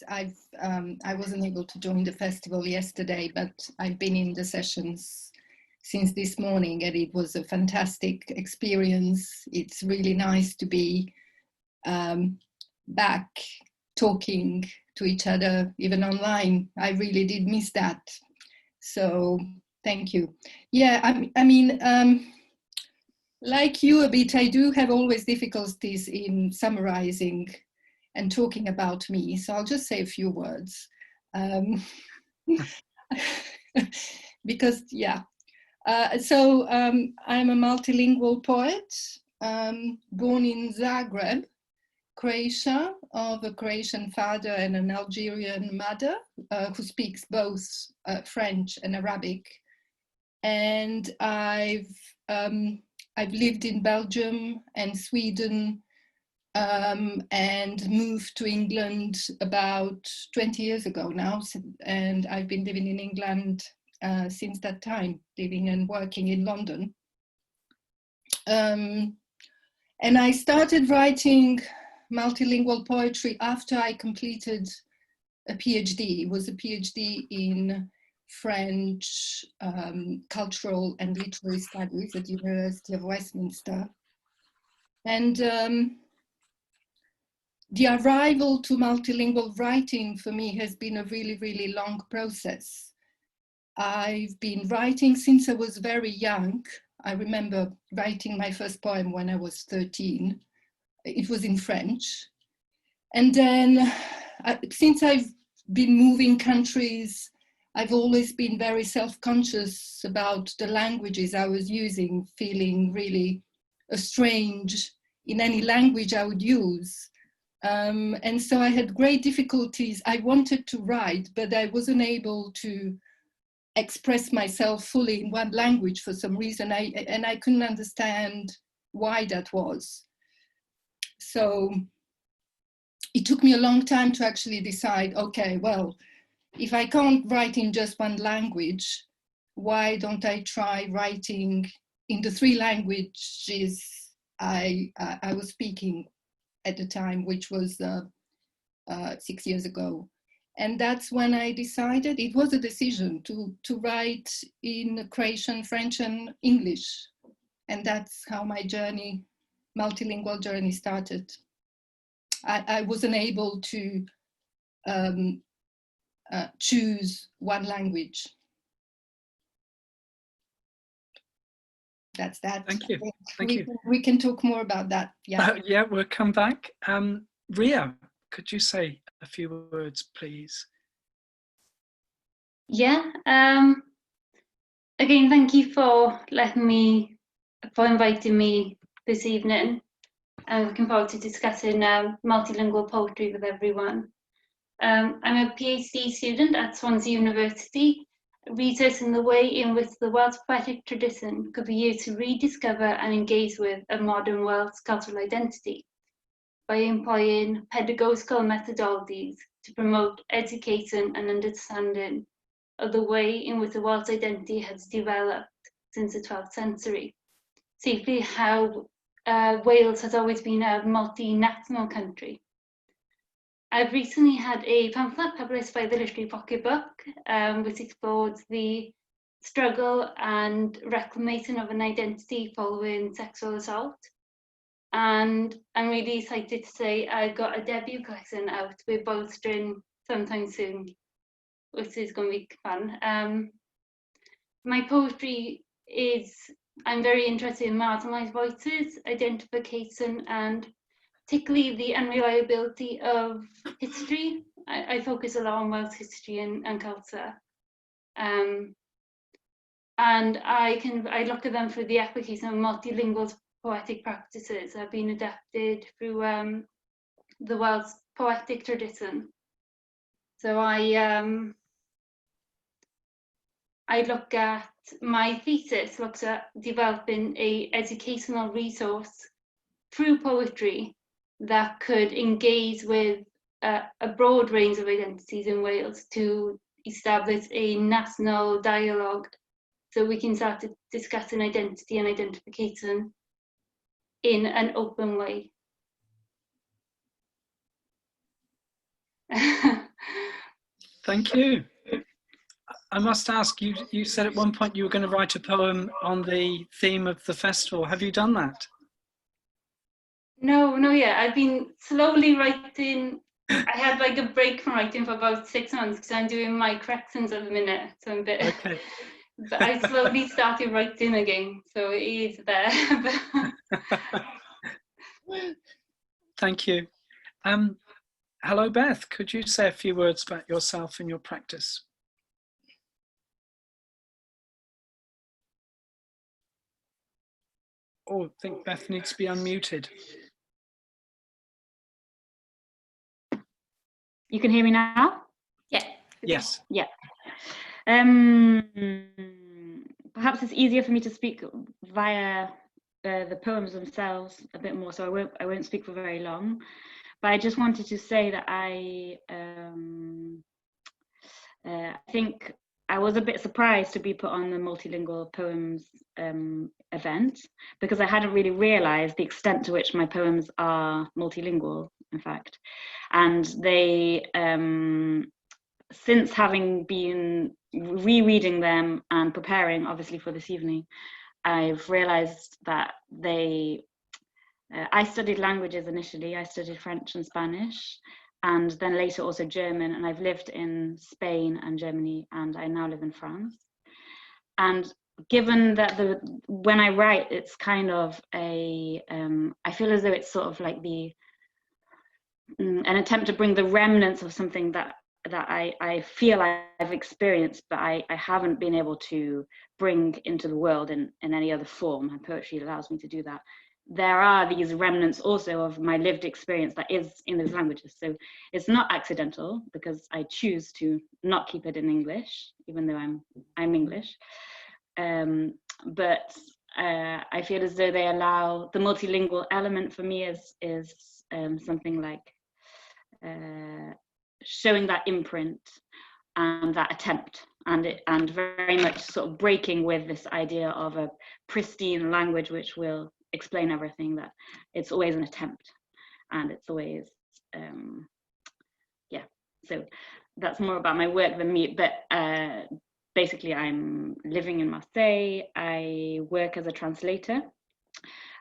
I wasn't able to join the festival yesterday, but I've been in the sessions since this morning, and it was a fantastic experience. It's really nice to be back talking to each other, even online. I really did miss that. So thank you. Yeah, I mean, like you a bit, I do have always difficulties in summarizing and talking about me. So I'll just say a few words. Because, yeah. I'm a multilingual poet, born in Zagreb, Croatia, of a Croatian father and an Algerian mother, who speaks both French and Arabic. And I've lived in Belgium and Sweden, and moved to England about 20 years ago now. And I've been living in England since that time, living and working in London. And I started writing multilingual poetry after I completed a PhD. It was a PhD in French cultural and literary studies at the University of Westminster. And the arrival to multilingual writing for me has been a really, really long process. I've been writing since I was very young. I remember writing my first poem when I was 13. It was in French. And then since I've been moving countries, I've always been very self-conscious about the languages I was using, feeling really estranged in any language I would use. And so I had great difficulties. I wanted to write, but I wasn't able to express myself fully in one language for some reason, and I couldn't understand why that was. So it took me a long time to actually decide, okay, well, if I can't write in just one language, why don't I try writing in the three languages I was speaking at the time, which was 6 years ago. And that's when I decided, it was a decision to write in Croatian, French and English. And that's how my journey, multilingual journey started. I wasn't able to choose one language. That's that. Thank you. Thank you. We can talk more about that. Yeah. Yeah, we'll come back. Rhea, could you say a few words, please? Yeah. Again, thank you for inviting me this evening. I'm looking forward to discussing multilingual poetry with everyone. I'm a PhD student at Swansea University, researching the way in which the Welsh poetic tradition could be used to rediscover and engage with a modern Welsh cultural identity by employing pedagogical methodologies to promote education and understanding of the way in which the Welsh identity has developed since the 12th century. Chiefly how Wales has always been a multinational country. I've recently had a pamphlet published by the Literary Pocketbook, which explores the struggle and reclamation of an identity following sexual assault. And I'm really excited to say I've got a debut collection out with Bolstering sometime soon, which is going to be fun. My poetry is, I'm very interested in marginalised voices, identification, and particularly the unreliability of history. I focus a lot on Welsh history and culture. And I look at them through the application of multilingual poetic practices that have been adapted through the Welsh poetic tradition. So I look at, my thesis looks at developing an educational resource through poetry that could engage with a broad range of identities in Wales to establish a national dialogue so we can start to discuss an identity and identification in an open way. Thank you. I must ask, you said at one point you were going to write a poem on the theme of the festival. Have you done that? No, yeah, I've been slowly writing. I had like a break from writing for about 6 months because I'm doing my corrections at the minute, so I'm a bit. Okay. But I slowly started writing again, so it is there. Thank you. Hello, Beth. Could you say a few words about yourself and your practice? Oh, I think Beth needs to be unmuted. You can hear me now? Yeah. Yes. Yeah. Perhaps it's easier for me to speak via the poems themselves a bit more, so I won't speak for very long. But I just wanted to say that I think I was a bit surprised to be put on the multilingual poems event, because I hadn't really realized the extent to which my poems are multilingual, in fact. And they, since having been rereading them and preparing, obviously, for this evening, I've realized that they, I studied languages initially. I studied French and Spanish, and then later also German, and I've lived in Spain and Germany, and I now live in France. And given that when I write, it's kind of a, I feel as though it's sort of like an attempt to bring the remnants of something that I feel I've experienced, but I haven't been able to bring into the world in any other form, and poetry allows me to do that. There are these remnants also of my lived experience that is in those languages. So it's not accidental, because I choose to not keep it in English, even though I'm English. But I feel as though they allow the multilingual element for me is something like showing that imprint and that attempt, and very much sort of breaking with this idea of a pristine language which will explain everything, that it's always an attempt, and it's always yeah. So that's more about my work than me, but basically I'm living in Marseille. I work as a translator.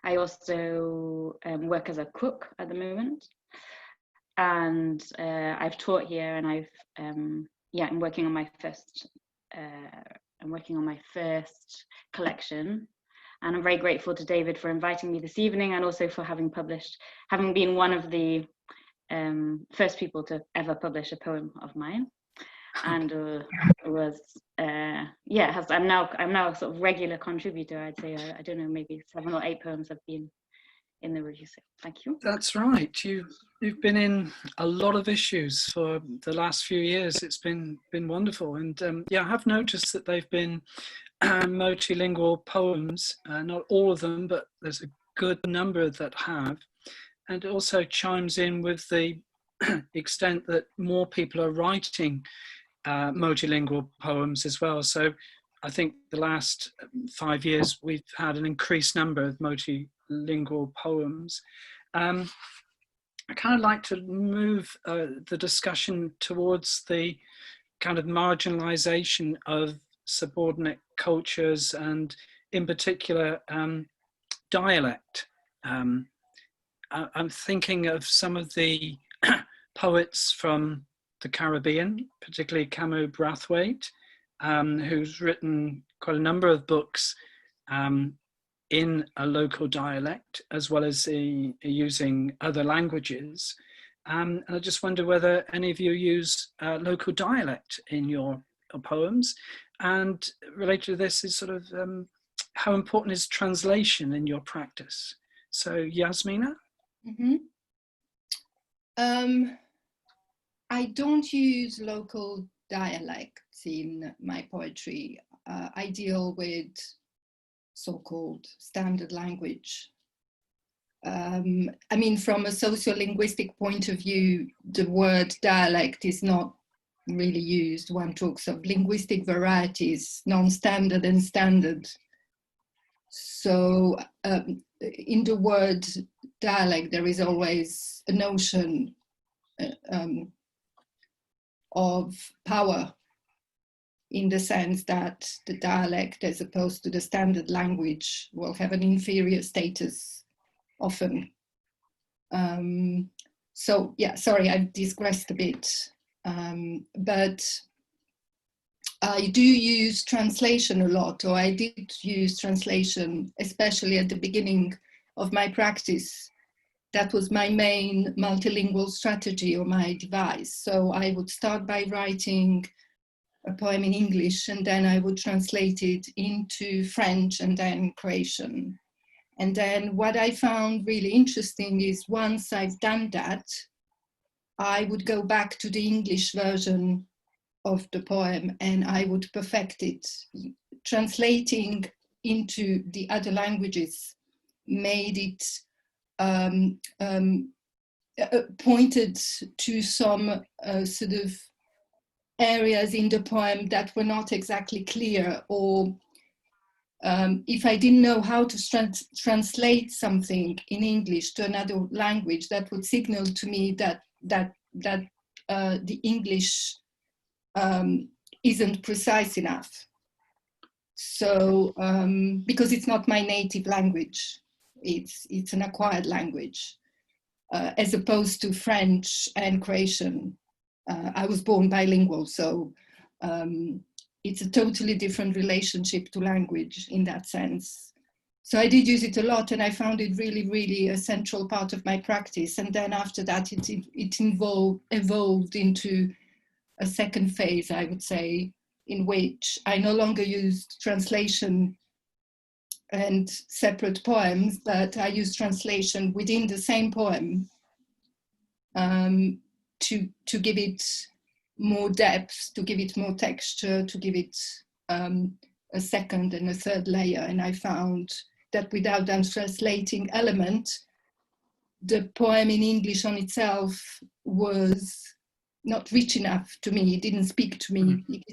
I also work as a cook at the moment, and I've taught here, and I'm working on my first collection. And I'm very grateful to David for inviting me this evening, and also for having been one of the first people to ever publish a poem of mine. And I'm now a sort of regular contributor. I'd say I don't know, maybe 7 or 8 poems have been in the review. So thank you. That's right. You've been in a lot of issues for the last few years. It's been wonderful, and I have noticed that they've been multilingual poems, not all of them, but there's a good number that have, and it also chimes in with the extent that more people are writing multilingual poems as well. So I think the last 5 years we've had an increased number of multilingual poems. I kind of like to move the discussion towards the kind of marginalization of subordinate cultures, and in particular dialect. I'm thinking of some of the poets from the Caribbean, particularly Camus Brathwaite, who's written quite a number of books in a local dialect, as well as using other languages. And I just wonder whether any of you use local dialect in your poems. And related to this is sort of how important is translation in your practice? So Jasmina? Mm-hmm. I don't use local dialects in my poetry. I deal with so-called standard language. I mean, from a sociolinguistic point of view, the word dialect is not really used. One talks of linguistic varieties, non-standard and standard. So in the word dialect, there is always a notion of power, in the sense that the dialect, as opposed to the standard language, will have an inferior status often. So yeah, sorry, I've digressed a bit, but I do use translation a lot, or I did use translation, especially at the beginning of my practice. That was my main multilingual strategy, or my device. So I would start by writing a poem in English, and then I would translate it into French and then Croatian. And then what I found really interesting is, once I've done that, I would go back to the English version of the poem and I would perfect it. Translating into the other languages made it pointed to some sort of areas in the poem that were not exactly clear, or if I didn't know how to translate something in English to another language, that would signal to me that the English isn't precise enough. So because it's not my native language, it's an acquired language, as opposed to French and Croatian. I was born bilingual, so it's a totally different relationship to language in that sense. So I did use it a lot, and I found it really, really a central part of my practice. And then after that, it evolved into a second phase, I would say, in which I no longer used translation and separate poems, but I used translation within the same poem to give it more depth, to give it more texture, to give it a second and a third layer. And I found that without that translating element, the poem in English on itself was not rich enough to me. It didn't speak to me. It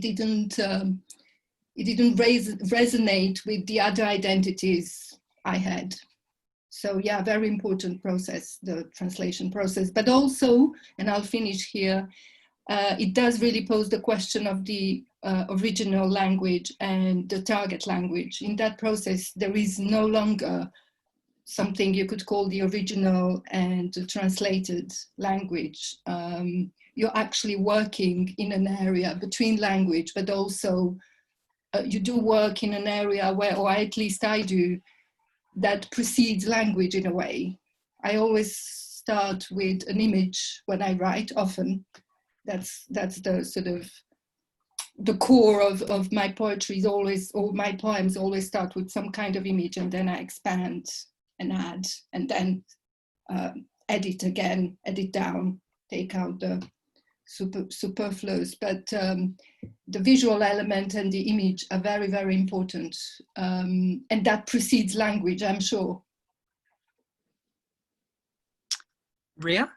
didn't resonate with the other identities I had. So yeah, very important process, the translation process. But also, and I'll finish here, it does really pose the question of the original language and the target language. In that process, there is no longer something you could call the original and the translated language. You're actually working in an area between language, but also you do work in an area where, or at least I do, that precedes language in a way. I always start with an image when I write, often. That's the sort of the core of my poetry, is always, or my poems always start with some kind of image, and then I expand and add, and then edit again, edit down, take out the superfluous. But the visual element and the image are very, very important. And that precedes language, I'm sure. Rhea,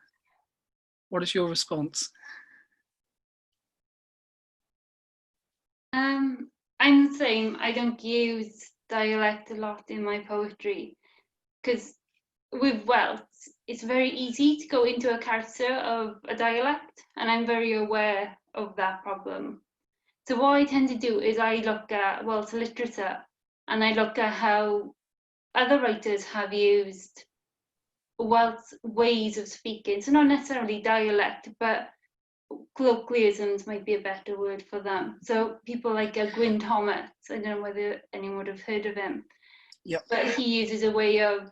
what is your response? I'm the same. I don't use dialect a lot in my poetry, because with Welsh, it's very easy to go into a character of a dialect, and I'm very aware of that problem. So what I tend to do is I look at Welsh literature, and I look at how other writers have used Welsh ways of speaking. So not necessarily dialect, but colloquialisms might be a better word for them. So people like Gwyn Thomas, I don't know whether anyone would have heard of him. Yep. But he uses a way of,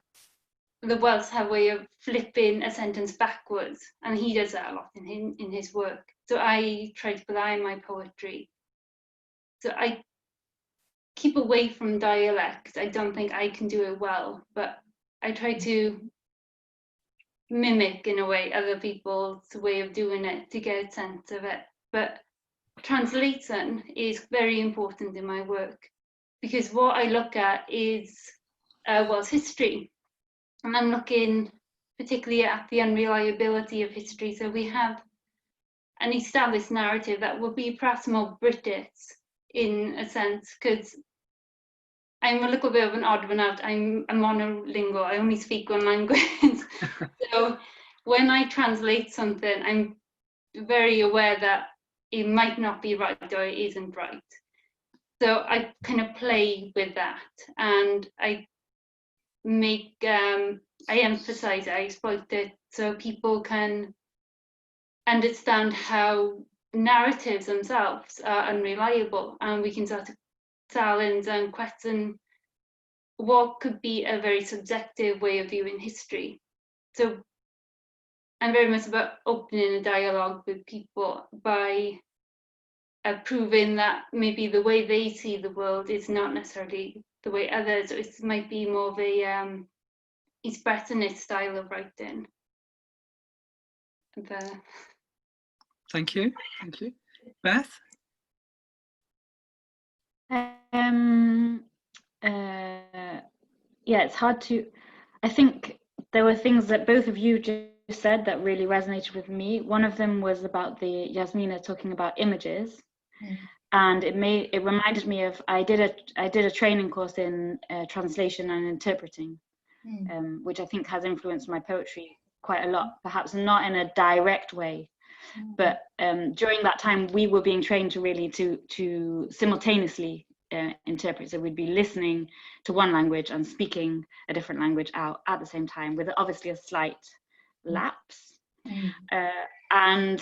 the Welsh have a way of flipping a sentence backwards, and he does that a lot in his work. So I try to put that in my poetry. So I keep away from dialect. I don't think I can do it well, but I try to mimic, in a way, other people's way of doing it to get a sense of it. But translation is very important in my work, because what I look at is Welsh history. And I'm looking particularly at the unreliability of history. So we have an established narrative that would be perhaps more British in a sense, because I'm a little bit of an odd one out. I'm a monolingual. I only speak one language. So when I translate something, I'm very aware that it might not be right or it isn't right. So I kind of play with that, and I make, I emphasize, I exploit it so people can understand how narratives themselves are unreliable, and we can start to challenge and question what could be a very subjective way of viewing history. So I'm very much about opening a dialogue with people by proving that maybe the way they see the world is not necessarily the way others, or it might be more of a expressionist style of writing. Thank you. Beth? Yeah, it's hard to, I think there were things that both of you just said that really resonated with me. One of them was about the Jasmina talking about images. And it reminded me of, I did a training course in translation and interpreting, which I think has influenced my poetry quite a lot, perhaps not in a direct way, but during that time we were being trained to really to simultaneously interpret. So we'd be listening to one language and speaking a different language out at the same time, with obviously a slight lapse. And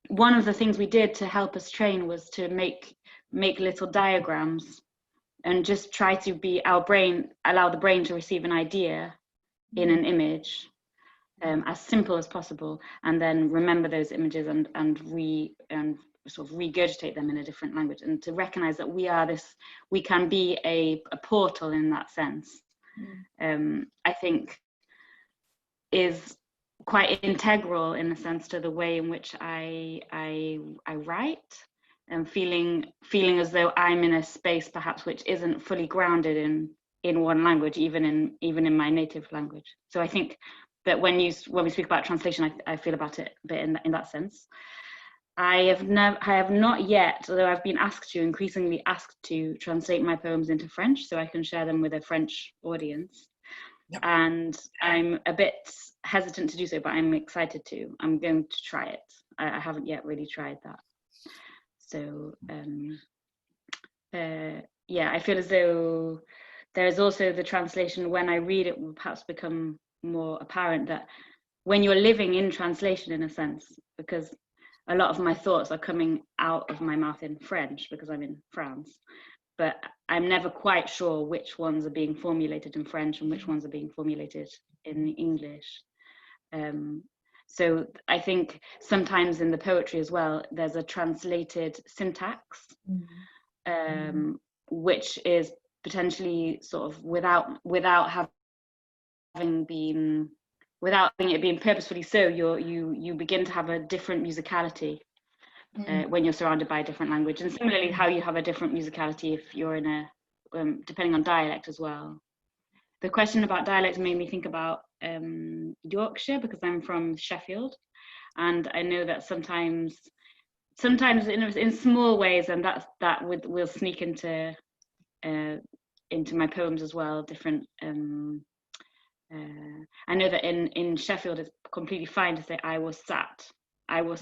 one of the things we did to help us train was to make little diagrams and just try to allow the brain to receive an idea in an image, as simple as possible, and then remember those images and sort of regurgitate them in a different language, and to recognize that we can be a portal in that sense. I think is quite integral in a sense to the way in which I write, and feeling as though I'm in a space perhaps which isn't fully grounded in one language, even in my native language. So I think that when we speak about translation, I feel about it a bit in that sense. I have not yet, although I've been increasingly asked to translate my poems into French so I can share them with a French audience. Yep. And I'm a bit hesitant to do so, but I'm excited to. I'm going to try it. I haven't yet really tried that. So yeah, I feel as though there's also the translation. When I read it, will perhaps become more apparent that when you're living in translation, in a sense, because a lot of my thoughts are coming out of my mouth in French because I'm in France, but I'm never quite sure which ones are being formulated in French and which ones are being formulated in English. So I think sometimes in the poetry as well, there's a translated syntax, which is potentially sort of without it being purposefully so, you begin to have a different musicality when you're surrounded by a different language, and similarly how you have a different musicality if you're in a depending on dialect as well. The question about dialect made me think about Yorkshire, because I'm from Sheffield, and I know that sometimes in small ways, and that will sneak into my poems as well. Different. I know that in Sheffield it's completely fine to say I was sat, I was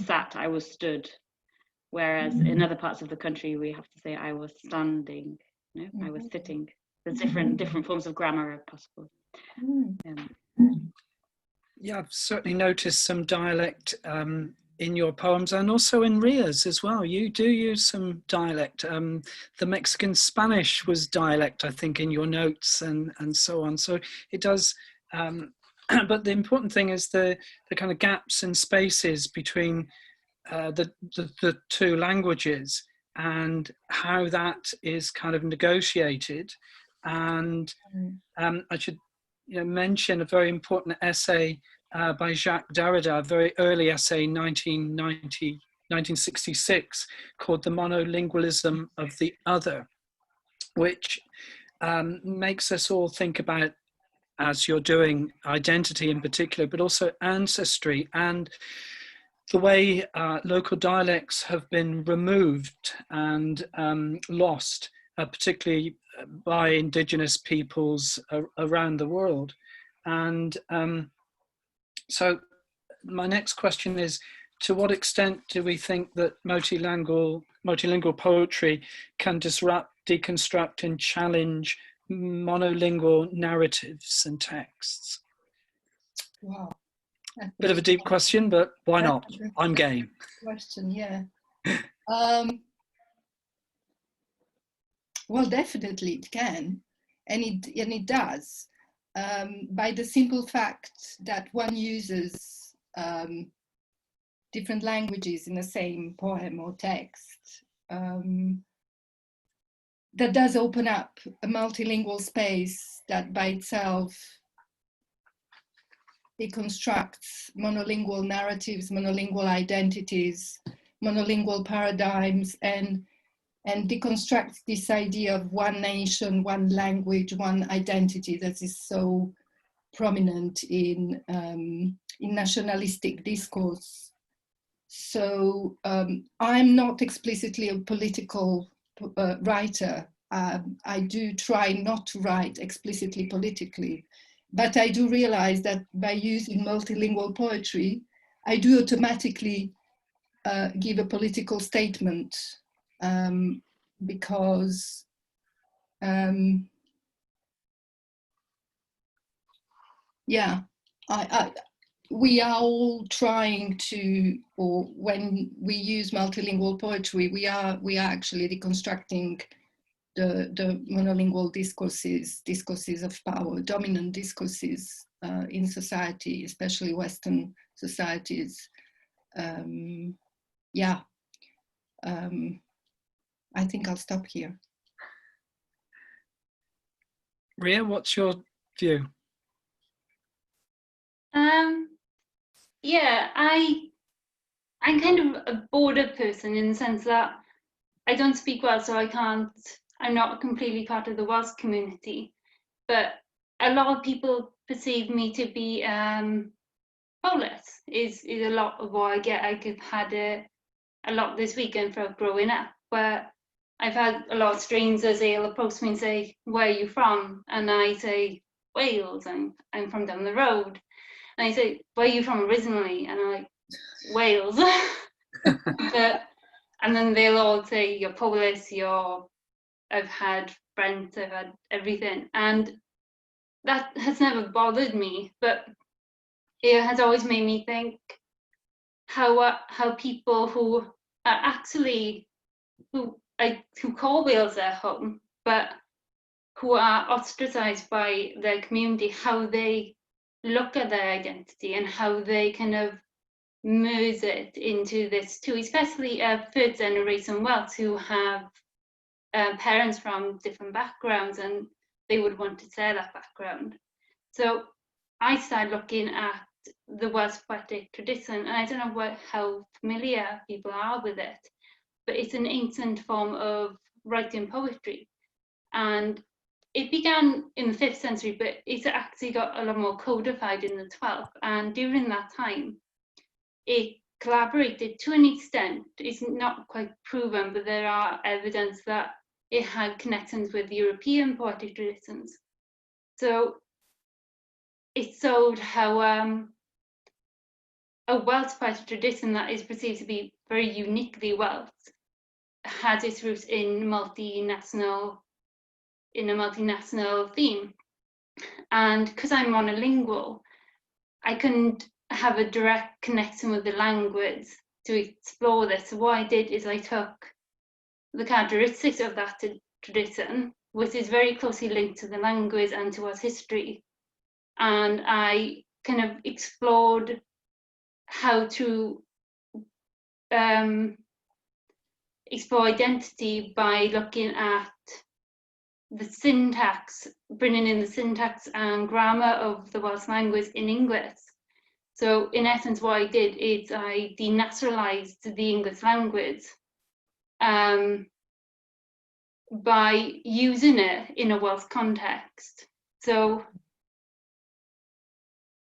stood, whereas in other parts of the country we have to say I was standing, I was sitting. There's different forms of grammar are possible. Yeah, I've certainly noticed some dialect in your poems, and also in Rhea's as well. You do use some dialect. The Mexican Spanish was dialect, I think, in your notes and so on. So it does. But the important thing is the kind of gaps and spaces between the two languages, and how that is kind of negotiated. And I should mention a very important essay by Jacques Derrida, a very early essay, 1966, called The Monolingualism of the Other, which makes us all think about, as you're doing, identity in particular, but also ancestry and the way local dialects have been removed and lost, particularly by indigenous peoples around the world. And so my next question is, to what extent do we think that multilingual poetry can disrupt, deconstruct and challenge monolingual narratives and texts? Wow. Bit of a deep question, but why not? I'm game. Question, yeah. Well, definitely it can, and it does, by the simple fact that one uses different languages in the same poem or text. That does open up a multilingual space that by itself deconstructs monolingual narratives, monolingual identities, monolingual paradigms, and deconstructs this idea of one nation, one language, one identity that is so prominent in nationalistic discourse. So I'm not explicitly a political writer. I do try not to write explicitly politically, but I do realize that by using multilingual poetry, I do automatically give a political statement, because yeah, we are all trying to, or when we use multilingual poetry, we are actually deconstructing the monolingual discourses of power, dominant discourses in society, especially Western societies. Yeah, I think I'll stop here. Rhea, what's your view? Yeah, I'm kind of a border person in the sense that I don't speak Welsh, so I'm not completely part of the Welsh community, but a lot of people perceive me to be Polish, is a lot of what I get. I've had a lot this weekend for growing up, where I've had a lot of strangers, they'll approach me and say, where are you from? And I say, Wales, I'm from down the road. And I say, where are you from originally? And I'm like, Wales. And then they'll all say, you're Polish, I've had French, I've had everything. And that has never bothered me, but it has always made me think how people who are actually, who call Wales their home, but who are ostracized by their community, how they look at their identity and how they kind of merge it into this too, especially third generation Welsh who have parents from different backgrounds, and they would want to share that background. So I started looking at the Welsh poetic tradition, and I don't know how familiar people are with it, but it's an ancient form of writing poetry. And it began in the 5th century, but it's actually got a lot more codified in the 12th. And during that time, it collaborated to an extent. It's not quite proven, but there are evidence that it had connections with European poetic traditions. So it showed how a Welsh poetic tradition that is perceived to be very uniquely Welsh has its roots in a multinational theme. And because I'm monolingual, I couldn't have a direct connection with the language to explore this. So what I did is I took the characteristics of that tradition, which is very closely linked to the language and to its history, and I kind of explored how to explore identity by looking at the syntax, bringing in the syntax and grammar of the Welsh language in English. So in essence, what I did is I denaturalized the English language by using it in a Welsh context. So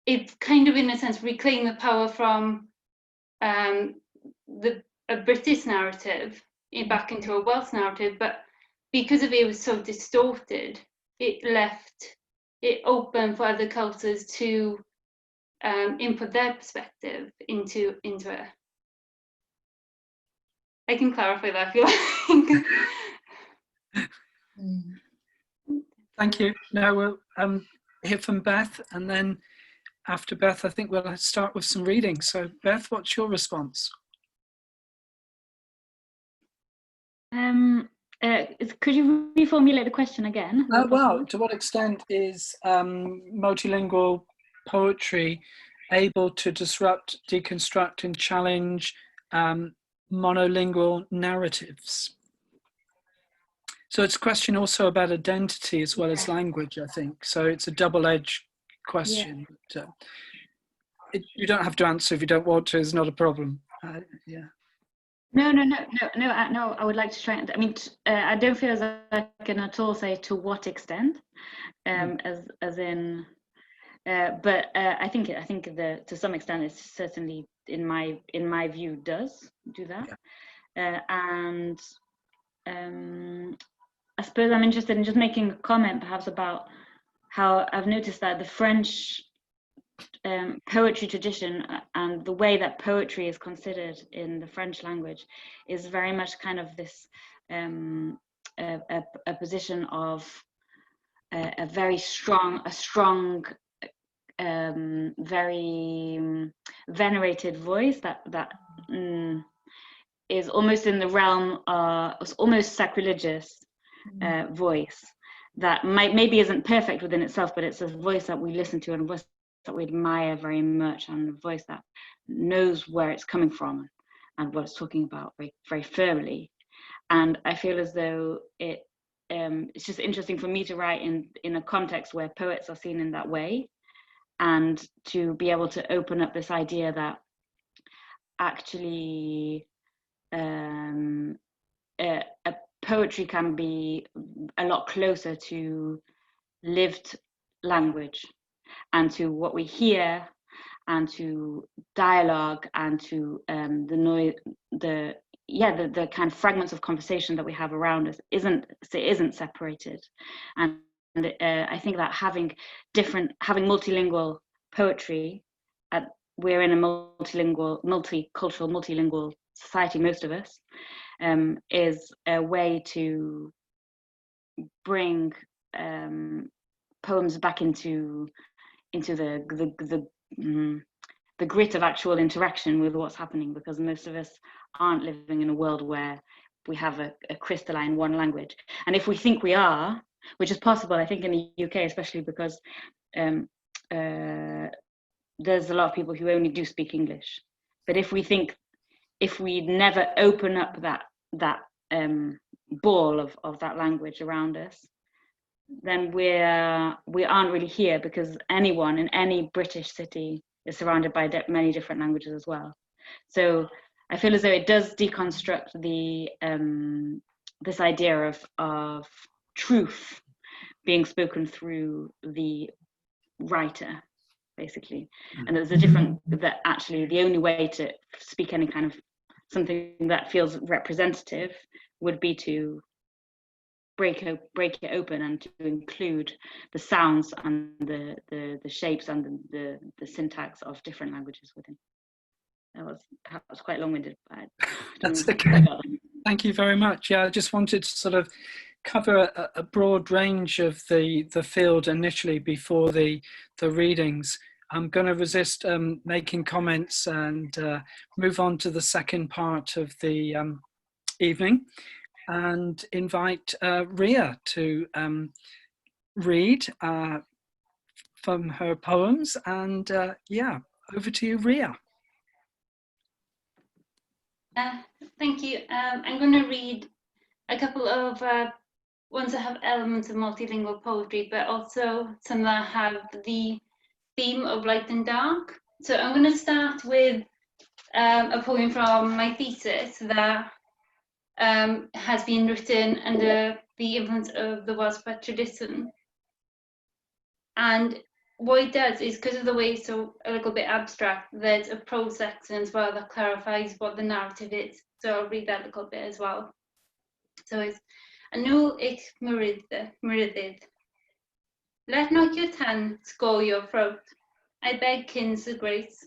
it kind of, in a sense, reclaimed the power from a British narrative back into a Welsh narrative, but because of it was so distorted, it left it open for other cultures to input their perspective into it. I can clarify that if you like. Thank you. Now we'll hear from Beth, and then after Beth, I think we'll start with some reading. So Beth, what's your response? Could you reformulate the question again? Well, to what extent is multilingual poetry able to disrupt, deconstruct, and challenge monolingual narratives? So it's a question also about identity as well as language, I think. So it's a double-edged question. Yeah. But, you don't have to answer if you don't want to. It's not a problem. Yeah. No. I would like to try. I mean, I don't feel as I can at all say to what extent, as in. But I think to some extent it's certainly in my view does do that, and I suppose I'm interested in just making a comment perhaps about how I've noticed that the French poetry tradition and the way that poetry is considered in the French language is very much kind of this a position of a very strong, very venerated voice that is almost in the realm almost sacrilegious voice that maybe isn't perfect within itself, but it's a voice that we listen to and a voice that we admire very much, and a voice that knows where it's coming from and what it's talking about very, very firmly. And I feel as though it's just interesting for me to write in a context where poets are seen in that way, and to be able to open up this idea that actually a poetry can be a lot closer to lived language and to what we hear and to dialogue and to the noise, the kind of fragments of conversation that we have around us isn't separated. And I think that having multilingual poetry, we're in a multicultural, multilingual society, most of us, is a way to bring poems back into the grit of actual interaction with what's happening, because most of us aren't living in a world where we have a crystalline one language. And if we think we are, which is possible, I think in the UK especially, because there's a lot of people who only do speak English. But if we never open up that ball of that language around us, then we aren't really here, because anyone in any British city is surrounded by many different languages as well. So I feel as though it does deconstruct this idea of truth being spoken through the writer, basically. And there's a different, that actually the only way to speak any kind of something that feels representative would be to break it open and to include the sounds and the shapes and the syntax of different languages within. That was perhaps quite long-winded, but that's okay. Thank you very much. Yeah, I just wanted to sort of cover a broad range of the field initially before the readings. I'm going to resist making comments and move on to the second part of the evening, and invite Rhea to read from her poems. And yeah, over to you, Rhea. Thank you. I'm going to read a couple of ones that have elements of multilingual poetry, but also some that have the theme of light and dark. So I'm going to start with a poem from my thesis that has been written under the influence of the Welsh poet tradition. And what it does is, because of the way it's so a little bit abstract, there's a prose section as well that clarifies what the narrative is. So I'll read that a little bit as well. So it's Anw ich myrydydd. Let not your tongue score your throat. I beg kins the grace,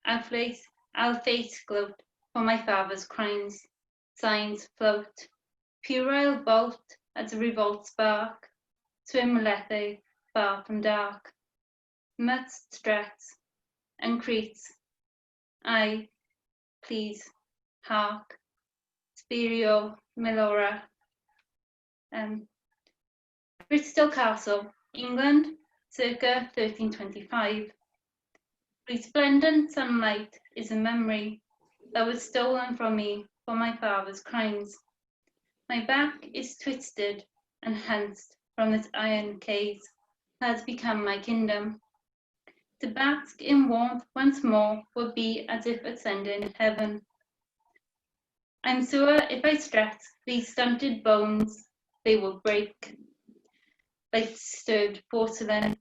I'll face gloat for my father's crimes. Signs float, puerile bolt as a revolt spark, swim lethe far from dark. Muts strats and creets, I please hark. Spirio Milora. Bristol Castle, England, circa 1325. Resplendent sunlight is a memory that was stolen from me for my father's crimes. My back is twisted and hence from this iron case has become my kingdom. To bask in warmth once more would be as if ascending heaven. I'm sure if I stretch these stunted bones, they will break like stirred porcelain.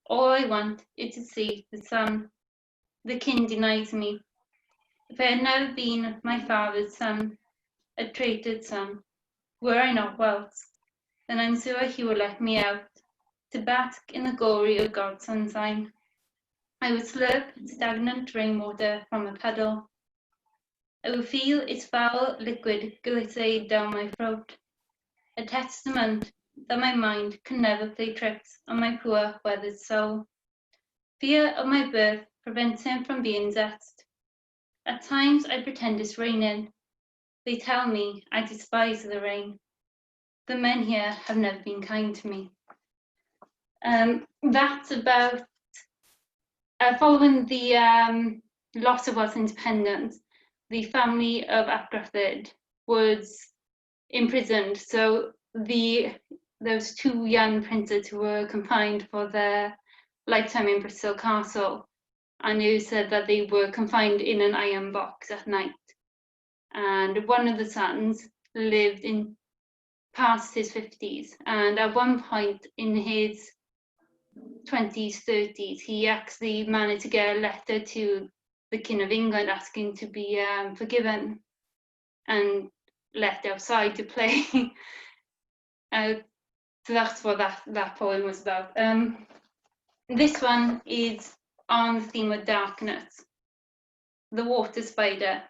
All I want is to see the sun. The king denies me. If I had never been my father's son, a traitor son, were I not wealth, then I'm sure he would let me out to bask in the glory of God's sunshine. I would slurp stagnant rainwater from a puddle. I would feel its foul liquid glide down my throat, a testament that my mind can never play tricks on my poor weathered soul. Fear of my birth prevents him from being zest. At times I pretend it's raining. They tell me I despise the rain. The men here have never been kind to me. That's about following the loss of Welsh independence. The family of Ap Gruffydd was imprisoned. So those two young princes who were confined for their lifetime in Bristol Castle, and who said that they were confined in an iron box at night. And one of the sons lived in past his 50s, and at one point in his 20s, 30s, he actually managed to get a letter to the King of England asking to be forgiven and left outside to play. So that's what that poem was about. This one is on the theme of darkness. The water spider.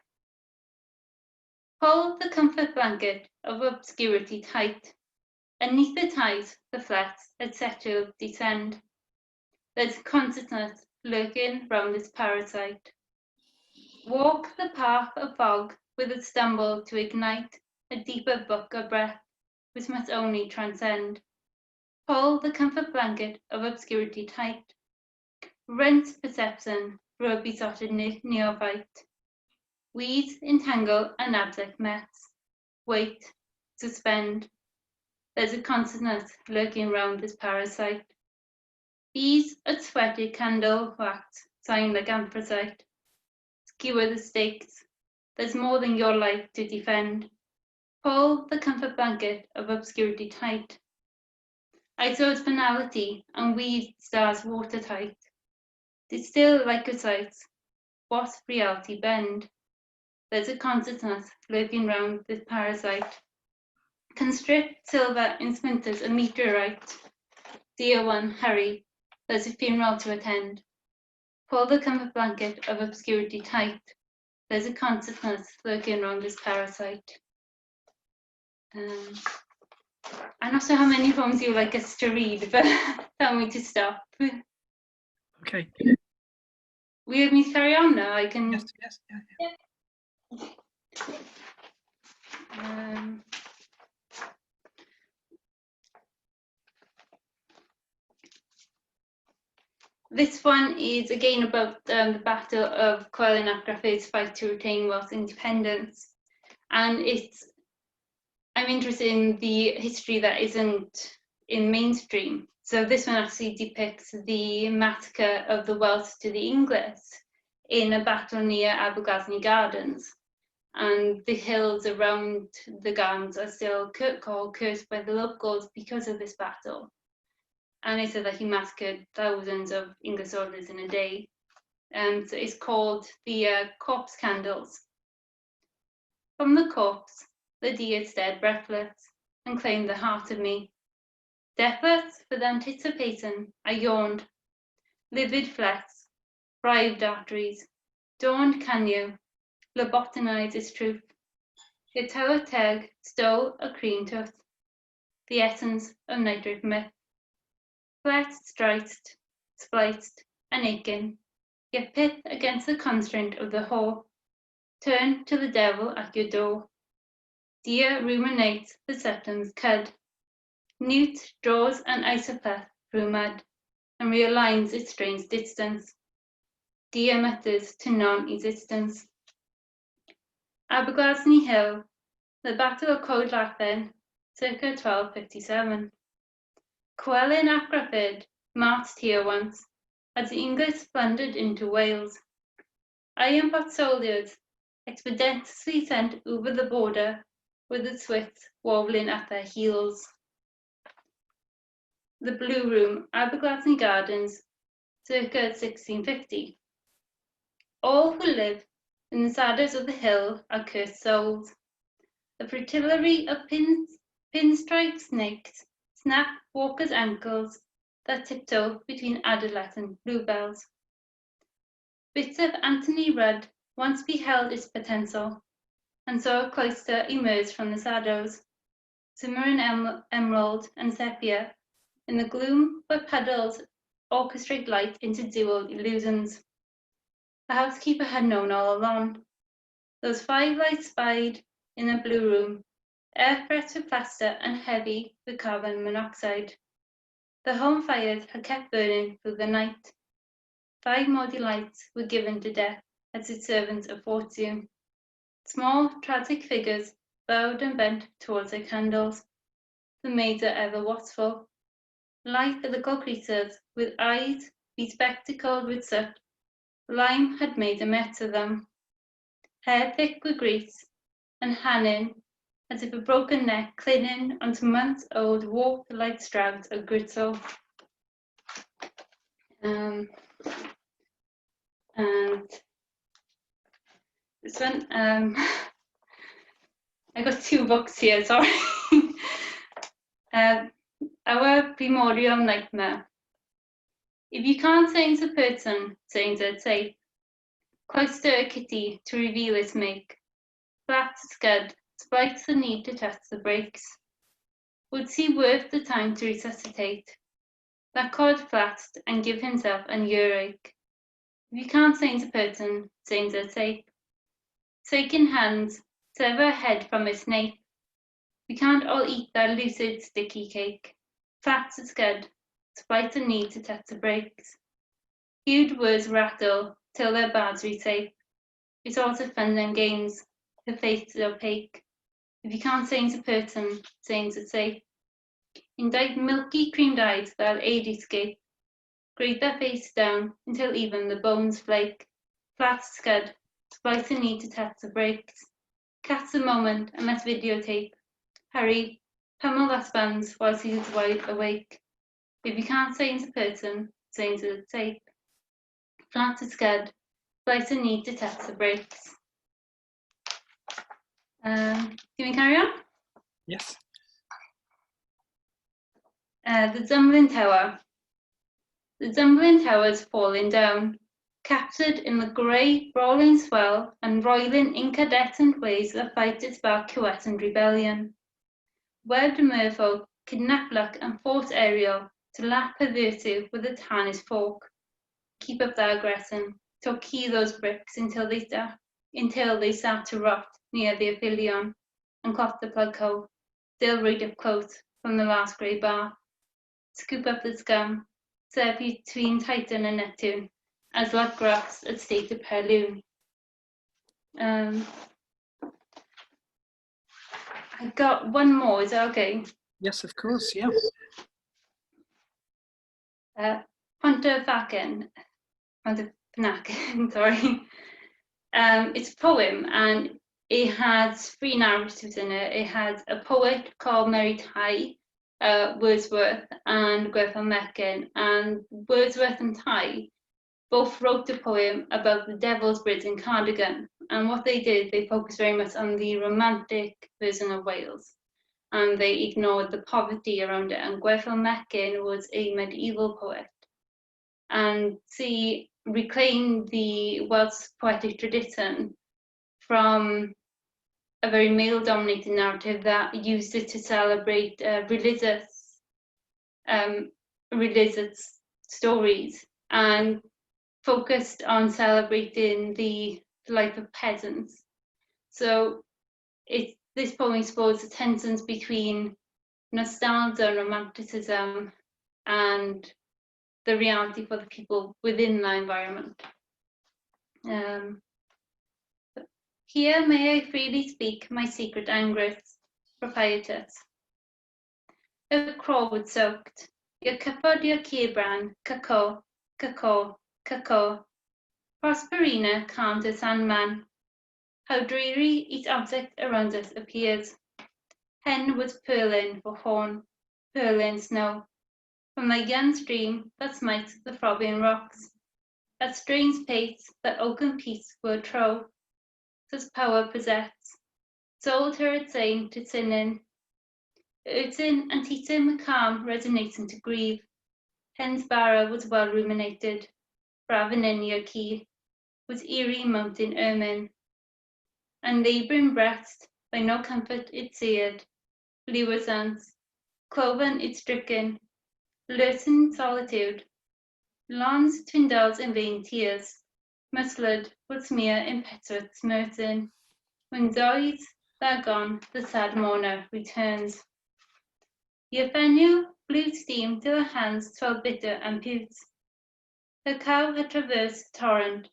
Pull the comfort blanket of obscurity tight. Beneath the ties, the flats, etc. descend. There's consciousness lurking round this parasite. Walk the path of fog with a stumble to ignite a deeper book of breath which must only transcend. Pull the comfort blanket of obscurity tight. Rent perception through a besotted neophyte. Weeds entangle an abject mess. Wait, suspend. There's a consciousness lurking round this parasite. Ease a sweated candle wax, sign like anthracite. Skewer the stakes. There's more than your life to defend. Pull the comfort blanket of obscurity tight. I saw its finality and weed stars watertight. Distill like a sight. What reality bend? There's a consciousness lurking round this parasite. Constrict silver in splinters a meteorite. Dear one, hurry. There's a funeral to attend. Pull the comfort blanket of obscurity tight. There's a consciousness lurking round this parasite. I'm not sure how many poems you like us to read, but tell me to stop. Okay. Will you have me carry on now? I can. Yes. This one is again about the Battle of Llewellyn ap Gruffydd's fight to retain Welsh independence, and I'm interested in the history that isn't in mainstream. So this one actually depicts the massacre of the Welsh to the English in a battle near Aberglasney Gardens, and the hills around the gardens are still called cursed by the locals because of this battle. And it said that he massacred thousands of English soldiers in a day. So it's called the corpse candles. From the corpse, the deer stared breathless and claimed the heart of me. Deathless with anticipation, I yawned. livid flesh, bribed arteries, dawned canyon, lobotomized its truth. The tower teg stole a cream tooth, the essence of nitric myth. Flexed, striced, spliced, and aching, yet pith against the constraint of the whole. Turn to the devil at your door. Dear ruminates the septum's cud. Newt draws an isopath through mud and realigns its strange distance. Dear mutters to non-existence. Aberglasney Hill, the Battle of Coed Lathen, circa 1257. Cwelyn ap Gruffydd marched here once, as the English plundered into Wales. Iron pot soldiers expeditiously sent over the border with the Swiss wobbling at their heels. The Blue Room, Aberglasney Gardens, circa 1650. All who live in the shadows of the hill are cursed souls. A fritillary of pinstripe snakes snap walkers' ankles that tiptoe between adolescent bluebells. Bits of Anthony Rudd once beheld its potential, and saw a cloister emerge from the shadows, simmering emerald and sepia in the gloom where puddles orchestrate light into dual illusions. The housekeeper had known all along. Those 5 lights spied in the blue room, air fresh with plaster and heavy with carbon monoxide. The home fires had kept burning through the night. 5 more delights were given to death as its servants of fortune. Small, tragic figures bowed and bent towards their candles. The maids are ever watchful. Like little creatures with eyes bespectacled with soot, lime had made a mess of them. Hair thick with grease, and hanging as if a broken neck clinging onto months-old warped-like strands of grittle. And this one, I got 2 books here, sorry. Our Primordial Nightmare. If you can't change a person, change their tape. Cloister a kitty to reveal its make. Flat scud, spikes the need to test the brakes. Would see worth the time to resuscitate? That cord flaxed and give himself an earache. If you can't change a person, change their tape. Shaking hands, sever a head from its nape. We can't all eat that lucid, sticky cake. Flat scud, spite the need to test the brakes. Hued words rattle till their bars retape. It's all to fun and games, the face is opaque. If you can't change a person, change the tape. Indict milky creamed eyes that'll aid escape. Grade their face down until even the bones flake. Flat scud, spite the need to test the brakes. Catch the moment and let's videotape. Hurry, pummel that spans whilst he's wide awake. If you can't change a person, change the tape. Flat scud, spite the need to test the brakes. Can we carry on? Yes. The Dumbling Tower. The Dumbling Tower's falling down, captured in the grey, brawling swell and roiling incandescent waves that fight its back quiescent rebellion. Webbed merfolk kidnap Luck and force Ariel to lap her virtue with a tarnished fork. Keep up their aggression, to key those bricks until they start to rot near the Aphelion, and clot the plug hole, still rigged up close from the last grey bar. Scoop up the scum, serve between Titan and Neptune, as Luck grasps at state of Perloon. I got one more, is that okay? Yes, of course, yeah. Pontificaken, sorry. It's a poem and it has 3 narratives in it. It has a poet called Mary Tighe, Wordsworth and Gwerthel Meccan, and Wordsworth and Tighe both wrote a poem about the Devil's Bridge in Cardigan, and what they did, they focused very much on the romantic version of Wales, and they ignored the poverty around it, and Gwerthel Meccan was a medieval poet. and see reclaim the Welsh poetic tradition from a very male-dominated narrative that used it to celebrate religious stories and focused on celebrating the life of peasants. So this poem explores the tensions between nostalgia and romanticism and the reality for the people within the environment. Here may I freely speak my secret angress, proprietus. Y crowd soaked, your cupboard, your kebran, caco, caco, caco. Prosperina calmed the sandman. How dreary each object around us appears. Hen was purling for horn, purling snow. From the young stream that smites the throbbing rocks. That strange pace, that oaken peace will trow. Such power possess. Sold her its aim to sin in. Urtin and Titim calm resonating to grieve. Hen's barrow was well ruminated. Ravening your key was eerie mountain ermine. And labouring breast, by no comfort it seared. Lewis cloven it stricken, lurking solitude. Lawns to indulge in vain tears, musled would smear impetuous smirting. When joys are gone, the sad mourner returns. Euphenia blew steam till her hands felt bitter and pute. Her cow had traversed the torrent,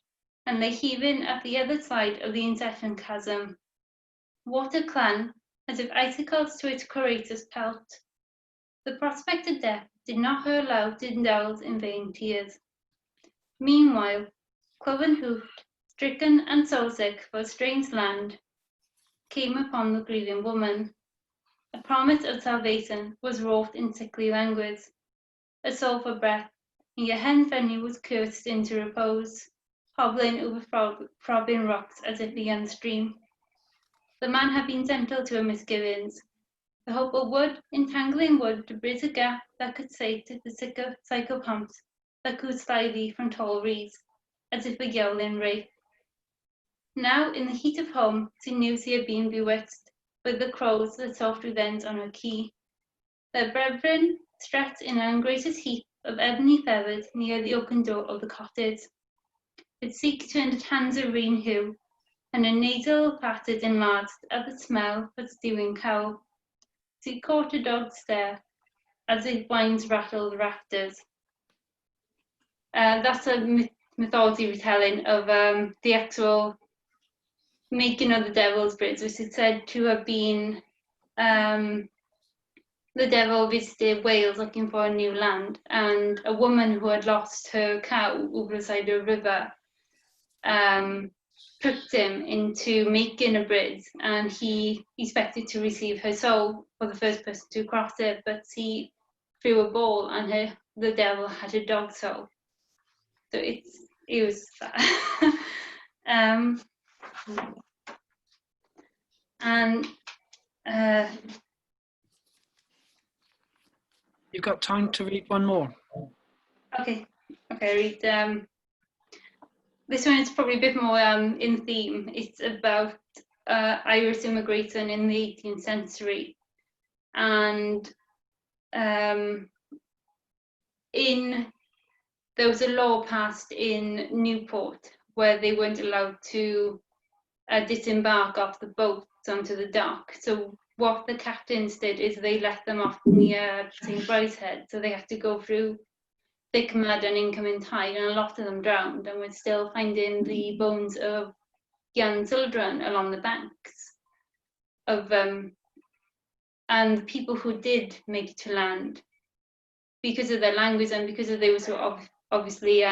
and lay heaving at the other side of the incessant chasm. Water clung, as if icicles to its courageous pelt. The prospect of death did not her allow to indulge in vain tears. Meanwhile, cloven hoofed, stricken and soul-sick for a strange land, came upon the grieving woman. A promise of salvation was wrought in sickly language, a soul for breath, and your hen Fanny was cursed into repose, hobbling over throbbing rocks as if beyond stream. The man had been gentle to her misgivings. The hope of wood, entangling wood to bridge a gap that could say to the psychopomps that could slyly from tall reeds, as if a yowling wraith. Now, in the heat of home, she knew she had been bewitched with the crows that soft revenge on her key. Their brethren stretched in an ungracious heap of ebony feathers near the oaken door of the cottage. Its cheek turned a tangerine hue, and her nasal passage enlarged at the smell of stewing cow. She caught a dog's stare as his whines rattled the rafters. That's a mythology retelling of the actual making of the Devil's Bridge, which is said to have been the devil visited Wales looking for a new land, and a woman who had lost her cow over the side of a river tricked him into making a bridge, and he expected to receive her soul for the first person to cross it, but he threw a ball and the devil had a dog soul. So it was that. You've got time to read one more. Okay, read. This one is probably a bit more in theme. It's about Irish immigration in the 18th century, and there was a law passed in Newport where they weren't allowed to disembark off the boats onto the dock. So what the captains did is they let them off near St. Bride's Head, so they had to go through thick mud and incoming tide, and a lot of them drowned, and we're still finding the bones of young children along the banks of and the people who did make it to land, because of their language and because they were so obviously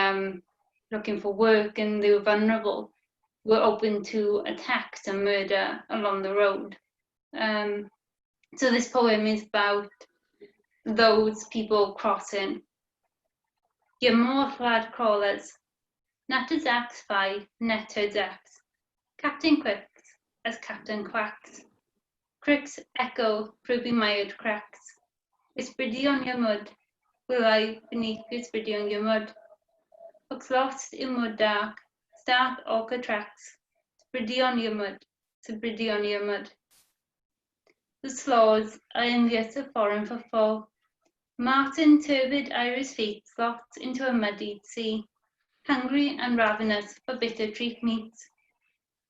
looking for work and they were vulnerable, were open to attacks and murder along the road. So this poem is about those people crossing. Your more lad crawlers, not as axe by, net her axe. Captain Quicks as Captain Quacks. Cricks echo through bemired cracks. It's pretty on your mud. Will I beneath it's pretty on your mud? Looks lost in mud dark, stark ochre tracks, spready on your mud, spready on your mud. The slows are envious of foreign for foe. Martin turbid Irish feet slopped into a muddied sea, hungry and ravenous for bitter treat meats.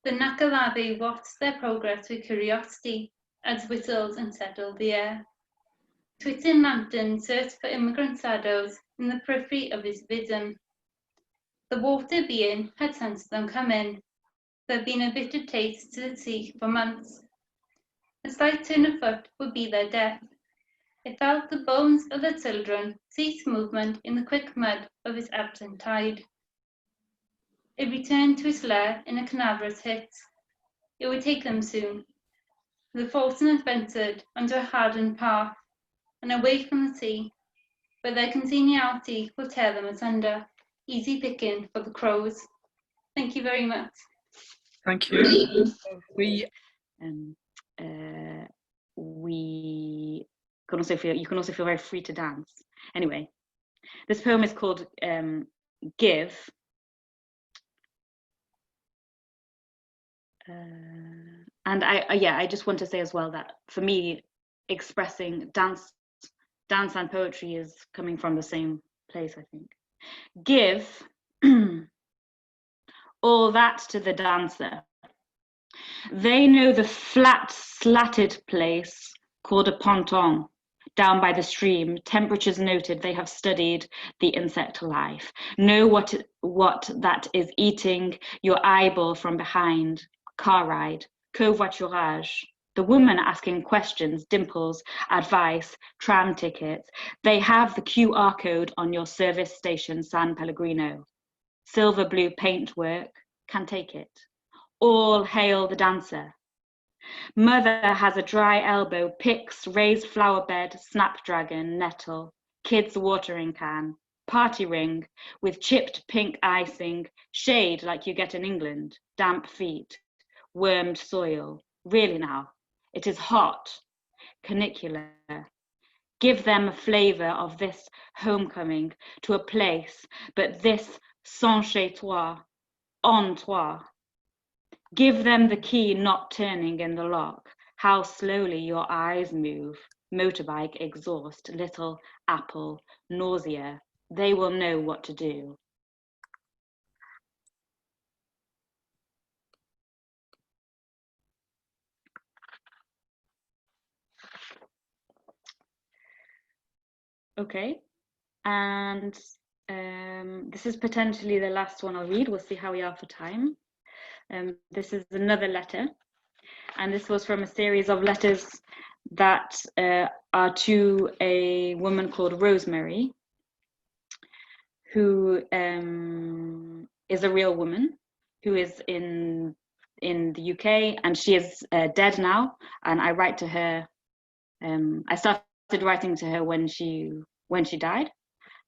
The Nakalabi watched their progress with curiosity as whistles unsettled the air. Twittering lantern searched for immigrant shadows in the periphery of his vision. The water being had sensed them come in. There had been a bitter taste to the sea for months. A slight turn of foot would be their death. It felt the bones of the children cease movement in the quick mud of his absent tide. It returned to its lair in a canaverous hit. It would take them soon. The fortunate ventured onto a hardened path and away from the sea, where their congeniality will tear them asunder. Easy picking for the crows. Thank you very much. Thank you. We can also feel, you can also feel very free to dance. Anyway, this poem is called Give. And I just want to say as well that for me, expressing dance and poetry is coming from the same place, I think. Give all that to the dancer. They know the flat, slatted place called a ponton, down by the stream. Temperatures noted, they have studied the insect life. Know what that is eating your eyeball from behind. Car ride, covoiturage. The woman asking questions, dimples, advice, tram tickets. They have the QR code on your service station, San Pellegrino. Silver blue paintwork, can take it. All hail the dancer. Mother has a dry elbow, picks, raised flower bed, snapdragon, nettle, kids watering can, party ring with chipped pink icing, shade like you get in England, damp feet, wormed soil. Really now, it is hot, canicular. Give them a flavour of this homecoming to a place, but this sans chez toi, en toi. Give them the key not turning in the lock, how slowly your eyes move, motorbike exhaust, little apple, nausea. They will know what to do. Okay, and this is potentially the last one I'll read. We'll see how we are for time. This is another letter, and this was from a series of letters that are to a woman called Rosemary, who is a real woman, who is in the UK, and she is dead now. And I write to her. I started writing to her when she died,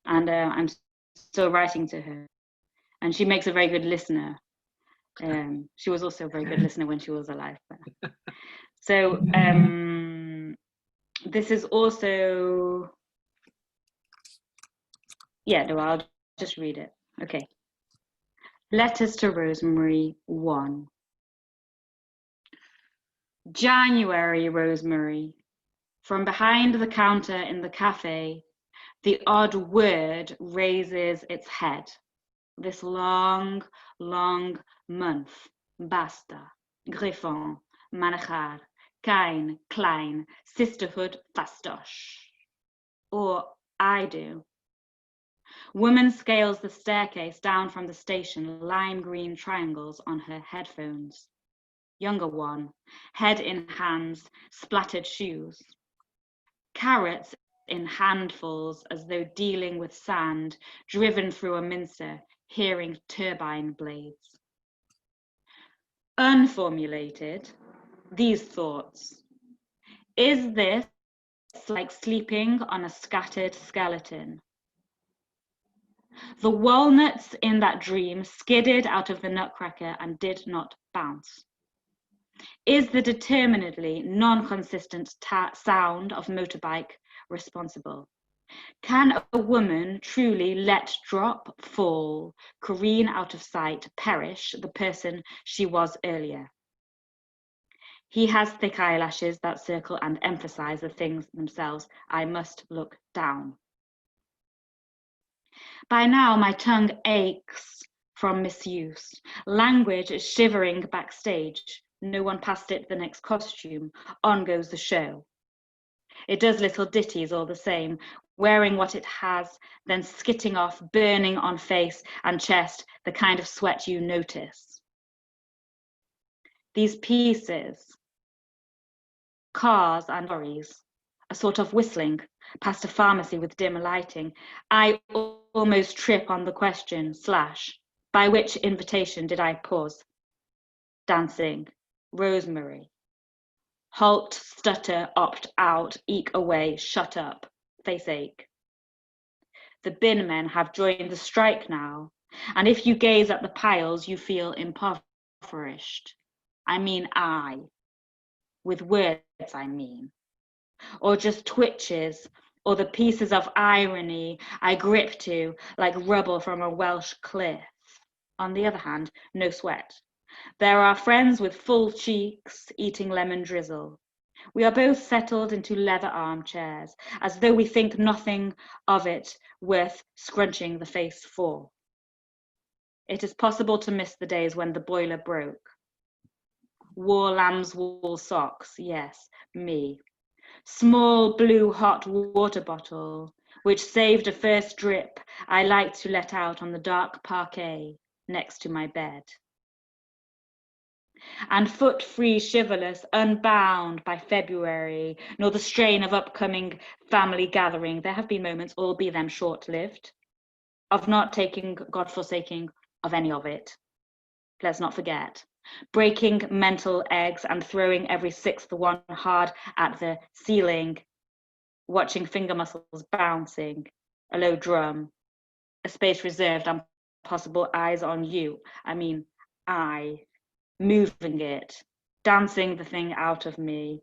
and I'm still writing to her. And she makes a very good listener. She was also a very good listener when she was alive. So this is also, yeah, no, I'll just read it. Okay. Letters to Rosemary 1. January, Rosemary. From behind the counter in the cafe, the odd word raises its head. This long, long month. Basta, Griffon, manejar, kein, klein, sisterhood, fastosh. Or I do. Woman scales the staircase down from the station, lime green triangles on her headphones. Younger one, head in hands, splattered shoes. Carrots in handfuls as though dealing with sand, driven through a mincer, hearing turbine blades. Unformulated, these thoughts. Is this like sleeping on a scattered skeleton? The walnuts in that dream skidded out of the nutcracker and did not bounce. Is the determinedly non-consistent sound of motorbike responsible? Can a woman truly let drop, fall, careen out of sight, perish the person she was earlier? He has thick eyelashes that circle and emphasize the things themselves. I must look down. By now, my tongue aches from misuse. Language is shivering backstage. No one passed it the next costume. On goes the show. It does little ditties all the same, wearing what it has, then skitting off, burning on face and chest, the kind of sweat you notice. These pieces, cars and lorries, a sort of whistling, past a pharmacy with dim lighting. I almost trip on the question, / by which invitation did I pause? Dancing, Rosemary. Halt, stutter, opt out, eke away, shut up, face ache. The bin men have joined the strike now, and if you gaze at the piles, you feel impoverished. I mean with words I mean, or just twitches, or the pieces of irony I grip to like rubble from a Welsh cliff. On the other hand, no sweat. There are friends with full cheeks eating lemon drizzle. We are both settled into leather armchairs, as though we think nothing of it worth scrunching the face for. It is possible to miss the days when the boiler broke. Wore lamb's wool socks, yes, me. Small blue hot water bottle, which saved a first drip I liked to let out on the dark parquet next to my bed. And foot-free, shiverless, unbound by February, nor the strain of upcoming family gathering. There have been moments, all be them short-lived, of not taking God-forsaking of any of it. Let's not forget. Breaking mental eggs and throwing every sixth one hard at the ceiling, watching finger muscles bouncing, a low drum, a space reserved and possible eyes on you. I mean, moving it, dancing the thing out of me.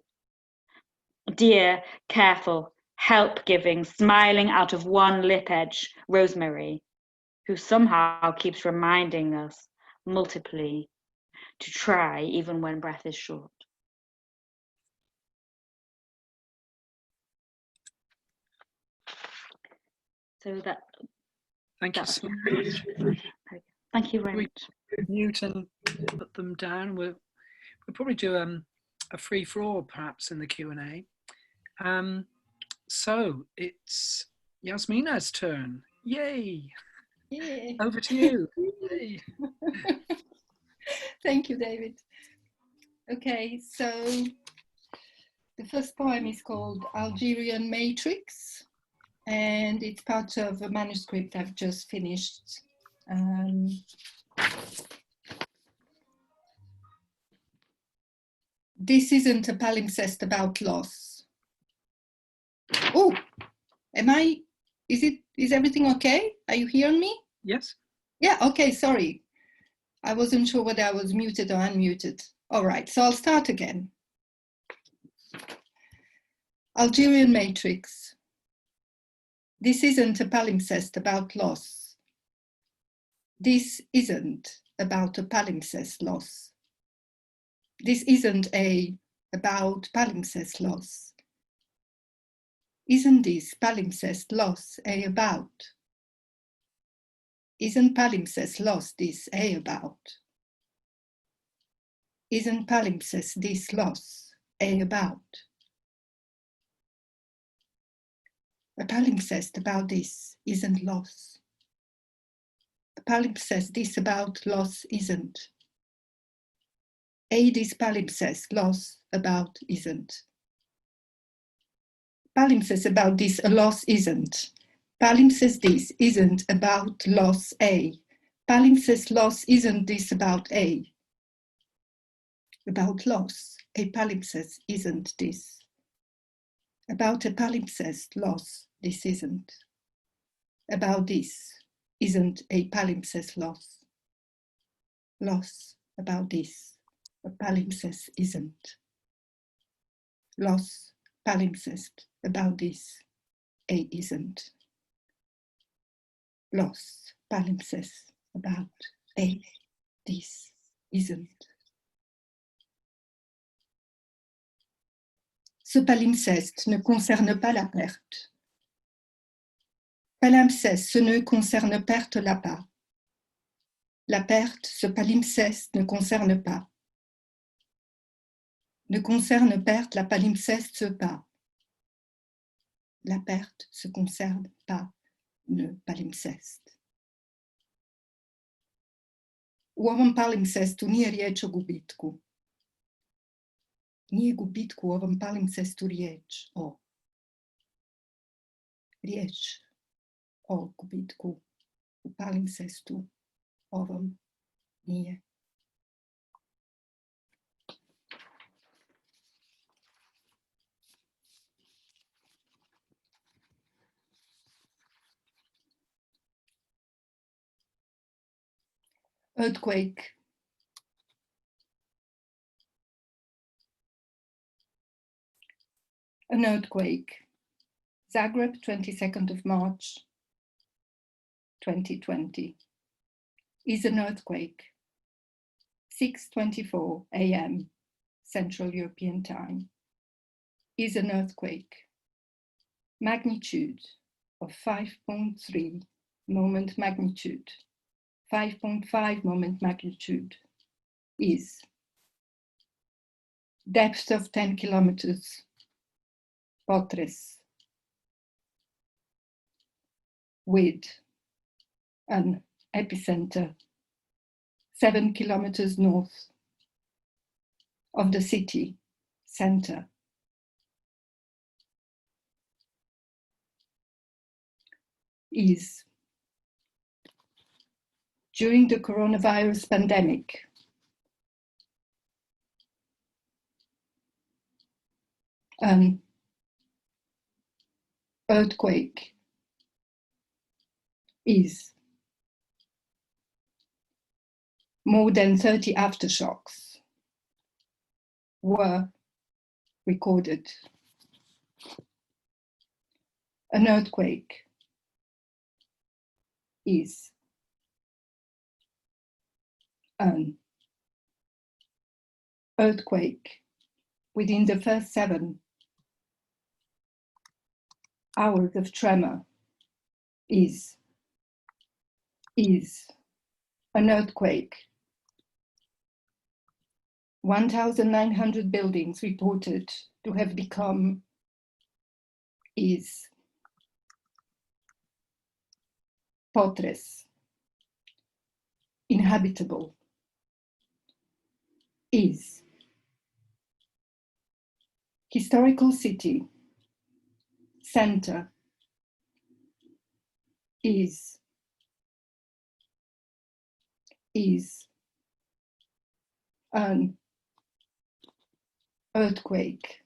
Dear, careful, help-giving, smiling out of one lip edge, Rosemary, who somehow keeps reminding us multiply to try even when breath is short. So that. Thank you so much. Thank you very much. Mute and put them down. We'll probably do a free for all perhaps in the Q&A. So it's Jasmina's turn. Yay! Yeah. Over to you. Yay. Thank you, David. Okay, so the first poem is called Algerian Matrix, and it's part of a manuscript I've just finished. This isn't a palimpsest about loss. Oh, is everything okay? Are you hearing me? Yes. Yeah, okay, sorry. I wasn't sure whether I was muted or unmuted. All right, so I'll start again. Algerian Matrix. This isn't a palimpsest about loss. This isn't about a palimpsest loss. This isn't about palimpsest loss. Isn't this palimpsest loss about? Isn't palimpsest loss this about? Isn't palimpsest this loss about? A palimpsest about this isn't loss. A palimpsest this about loss isn't. This palimpsest loss about isn't. Palimpsest about this a loss isn't. Palimpsest this isn't about loss A. Palimpsest loss isn't this about A. About loss, a palimpsest isn't this. About a palimpsest loss, this isn't. About this isn't a palimpsest loss. Loss about this, a palimpsest isn't. Loss, palimpsest about this. A isn't. Los palimpsests about A, this isn't. Ce palimpseste ne concerne pas la perte. Palimpseste, ce ne concerne perte-la pas. La perte, ce palimpseste ne concerne pas. Ne concerne perte, la palimpseste pas. La perte se concerne pas, ne palimpsest. U ovom palimpsestu nije riječ o gubitku. Nije gubitku u ovom palimpsestu riječ o. Riječ o gubitku u palimpsestu ovom nije. Earthquake. An earthquake. Zagreb, 22nd of March, 2020. Is an earthquake. 6:24 a.m. Central European Time. Is an earthquake. Magnitude of 5.3 moment magnitude. 5.5 moment magnitude is depth of 10 kilometers, Potres, with an epicenter 7 kilometers north of the city center. Is during the coronavirus pandemic, an earthquake is more than 30 aftershocks were recorded. An earthquake is an earthquake within the first 7 hours of tremor is an earthquake. 1,900 buildings reported to have become is Potres, inhabitable, is historical city, center, is an earthquake.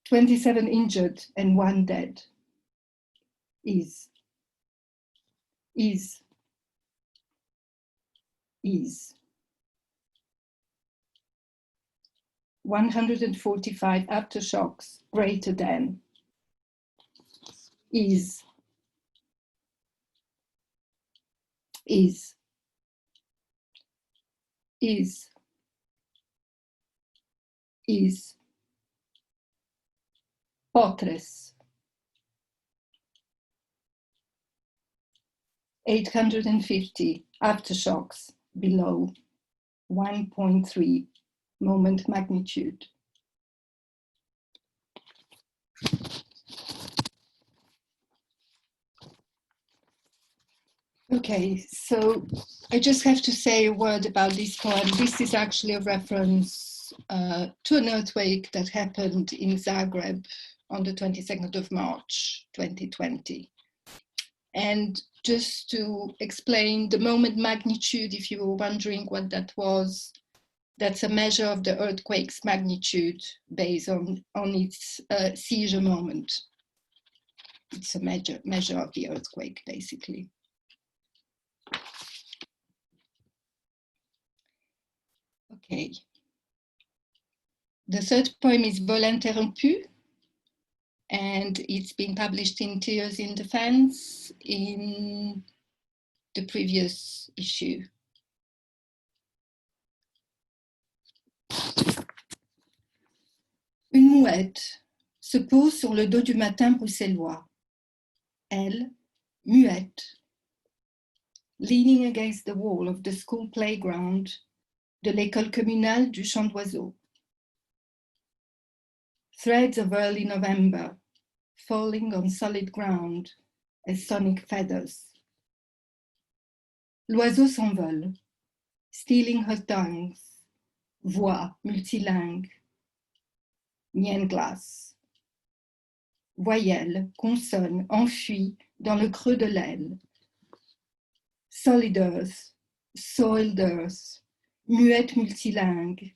27 injured and 1 dead. Is 145 aftershocks greater than. Is 850 aftershocks below 1.3 moment magnitude. Okay, so I just have to say a word about this poem. This is actually a reference to an earthquake that happened in Zagreb on the 22nd of March, 2020. And just to explain the moment magnitude, if you were wondering what that was, that's a measure of the earthquake's magnitude based on its seizure moment. It's a measure of the earthquake, basically. Okay. The third poem is Vol interrompu, and it's been published in Tears in Defense in the previous issue. Une mouette se pose sur le dos du matin bruxellois. Elle, muette, leaning against the wall of the school playground de l'école communale du Champ d'Oiseaux. Threads of early November falling on solid ground as sonic feathers. L'oiseau s'envole, stealing her tongues, voix multilingue, mienne glace. Voyelle, consonne, enfuie dans le creux de l'aile. Solid earth, soiled earth, muette multilingue,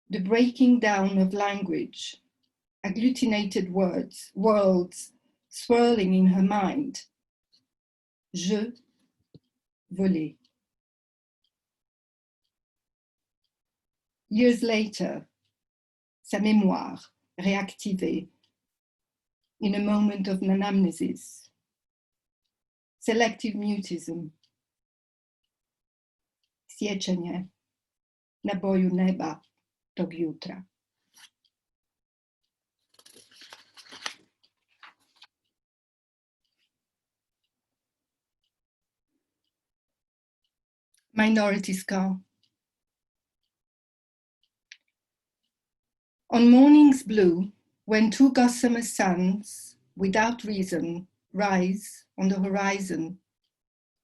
the breaking down of language, agglutinated words, worlds swirling in her mind. Je, volé. Years later, sa mémoire réactivée in a moment of anamnesis. Selective mutism. Sieczenie, naboju neba do jutra. Minority Scar. On mornings blue, when two gossamer suns, without reason, rise on the horizon,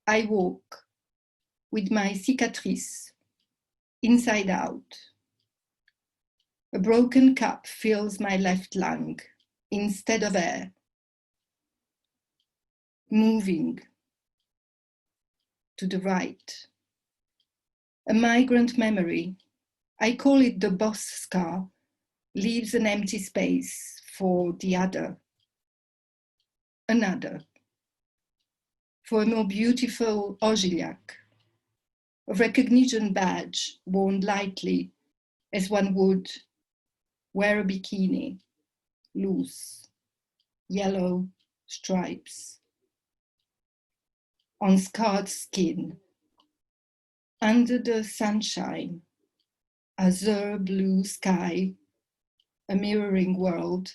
I walk with my cicatrice, inside out. A broken cup fills my left lung instead of air. Moving to the right. A migrant memory, I call it the boss scar, leaves an empty space for the other, another, for a more beautiful Ogiliac, a recognition badge worn lightly as one would wear a bikini, loose, yellow stripes, on scarred skin, under the sunshine, azure blue sky, a mirroring world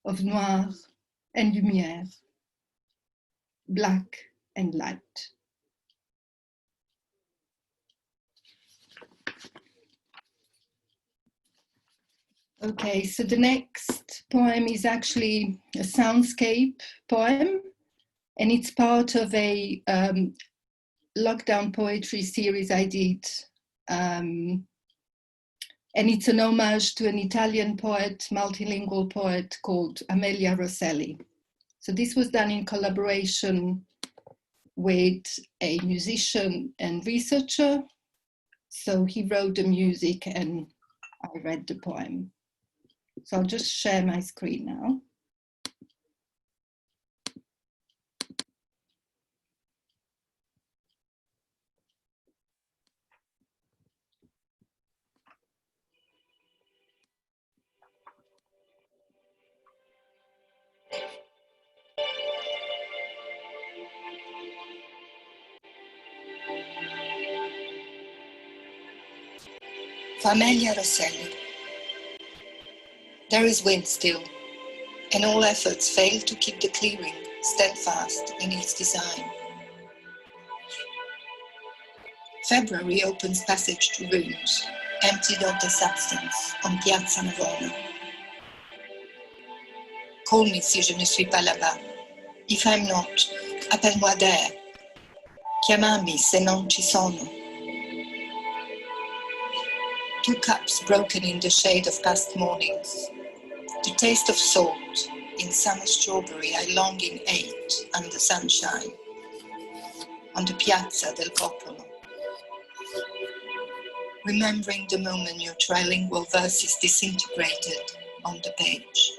of noir and lumière, black and light. Okay, so the next poem is actually a soundscape poem, and it's part of a lockdown poetry series I did. And it's an homage to an Italian poet, multilingual poet called Amelia Rosselli. So this was done in collaboration with a musician and researcher. So he wrote the music and I read the poem. So I'll just share my screen now. For Amelia Rosselli. There is wind still, and all efforts fail to keep the clearing steadfast in its design. February opens passage to rooms, emptied of their substance, on Piazza Navona. Call me si je ne suis pas là-bas. If I'm not, appelle-moi there. Chiamami se non ci sono. Two cups broken in the shade of past mornings. The taste of salt in summer strawberry I longing ate under sunshine on the Piazza del Popolo. Remembering the moment your trilingual verses disintegrated on the page.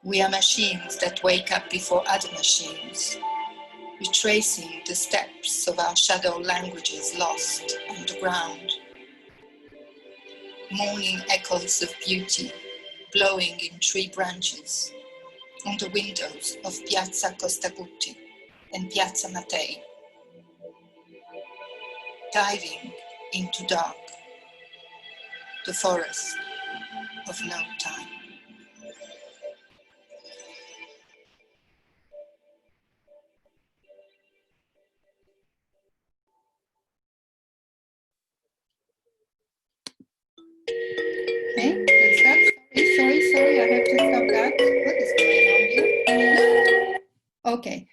We are machines that wake up before other machines, retracing the steps of our shadow languages lost on the ground. morning echoes of beauty blowing in tree branches on the windows of Piazza Costagutti and Piazza Mattei, diving into dark, the forest of no time. Okay, good start. Sorry, I have to stop that. What is going on here? Okay.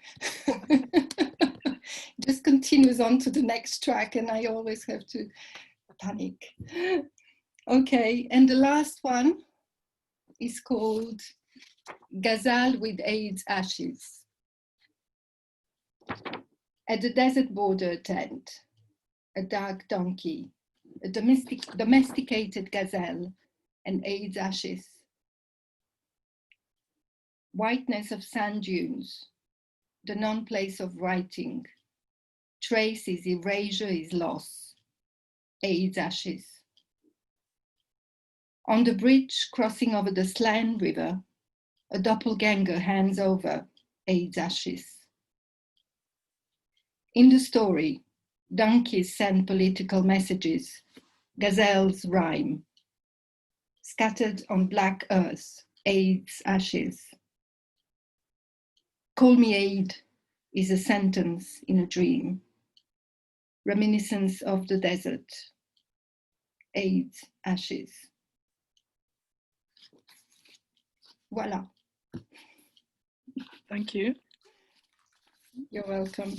Just continues on to the next track and I always have to panic. Okay, and the last one is called Gazelle with AIDS Ashes. At the desert border tent, a dark donkey, a domesticated gazelle, and AIDS ashes. Whiteness of sand dunes, the non-place of writing. Traces, erasure is loss. AIDS ashes. On the bridge crossing over the Slane River, a doppelganger hands over AIDS ashes. In the story, donkeys send political messages, gazelles rhyme. Scattered on black earth, AIDS ashes. Call me aid is a sentence in a dream. Reminiscence of the desert, AIDS ashes. Voila. Thank you. You're welcome.